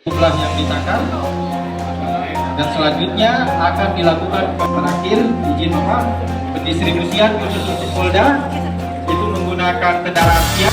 jumlah yang ditangkap dan selanjutnya akan dilakukan terakhir izin pendistribusian khusus untuk Polda itu menggunakan kendaraan siap.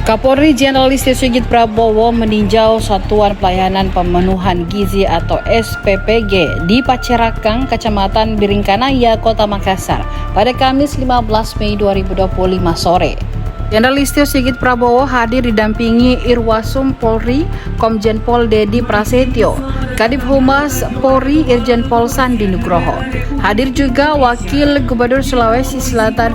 Kapolri Jenderal Listio Sigit Prabowo meninjau Satuan Pelayanan Pemenuhan Gizi atau SPPG di Pacerakang, Kecamatan Biringkanaya, Kota Makassar pada Kamis 15 Mei 2025 sore. Jenderal Listio Sigit Prabowo hadir didampingi Irwasum Polri, Komjen Pol Dedi Prasetyo, Kadif Humas Polri Irjen Pol Sandi Nugroho. Hadir juga Wakil Gubernur Sulawesi Selatan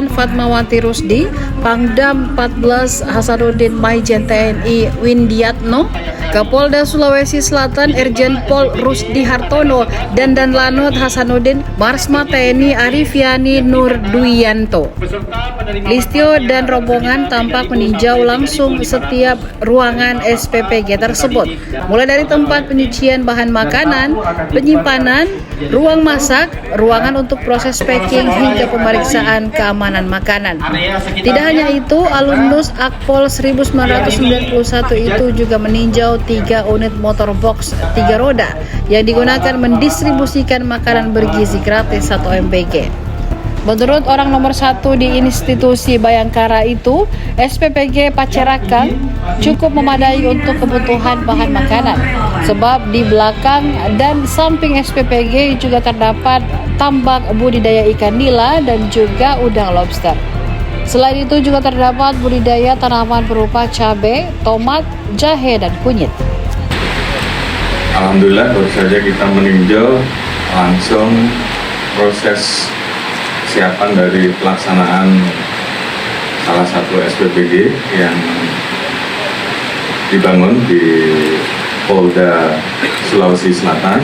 Fatmawati Rusdi, Pangdam 14 Hasanuddin Maijen TNI Windiatno, Kapolda Sulawesi Selatan Irjen Pol Rusdi Hartono, dan Lanut Hasanuddin Marsma TNI Arifiani Nurduyanto. Listio dan rombongan tampak meninjau langsung setiap ruangan SPPG tersebut, mulai dari tempat penyucian bahan makanan, penyimpanan, ruang masak, ruangan untuk proses packing hingga pemeriksaan keamanan makanan. Tidak hanya itu, alumnus Akpol 1991 itu juga meninjau 3 unit motor box 3 roda yang digunakan mendistribusikan makanan bergizi gratis 1 MBG. Menurut orang nomor 1 di institusi Bayangkara itu, SPPG Pacerakang cukup memadai untuk kebutuhan bahan makanan, sebab di belakang dan samping SPPG juga terdapat tambak budidaya ikan nila dan juga udang lobster. Selain itu juga terdapat budidaya tanaman berupa cabai, tomat, jahe, dan kunyit. Alhamdulillah baru saja kita meninjau langsung proses kesiapan dari pelaksanaan salah satu SPPG yang dibangun di Polda Sulawesi Selatan.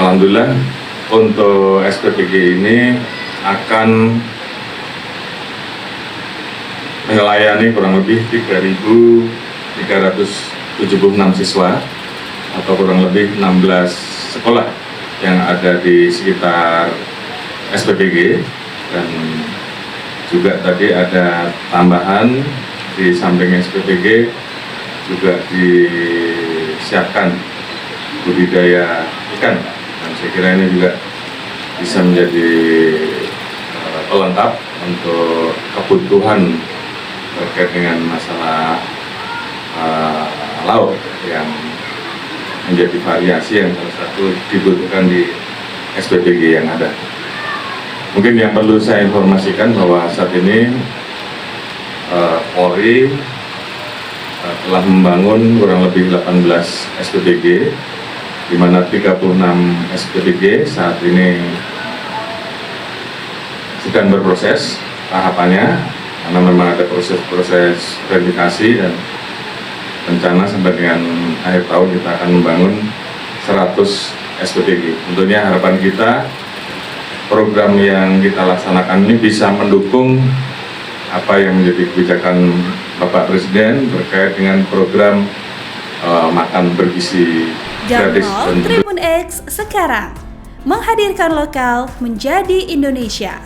Alhamdulillah untuk SPPG ini akan melayani kurang lebih 3.376 siswa atau kurang lebih 16 sekolah yang ada di sekitar SPPG, dan juga tadi ada tambahan di samping SPPG juga disiapkan budidaya ikan, dan saya kira ini juga bisa menjadi pelengkap untuk kebutuhan terkait dengan masalah laut yang menjadi variasi yang salah satu dibutuhkan di SPPG yang ada. Mungkin yang perlu saya informasikan bahwa saat ini Polri telah membangun kurang lebih 18 SPPG, di mana 36 SPPG saat ini sedang berproses tahapannya, karena memang ada proses verifikasi, dan rencana sampai dengan akhir tahun kita akan membangun 100 SPPG. Tentunya harapan kita program yang kita laksanakan ini bisa mendukung apa yang menjadi kebijakan Bapak Presiden terkait dengan program makan bergizi gratis. Download Tribun X sekarang, menghadirkan lokal menjadi Indonesia.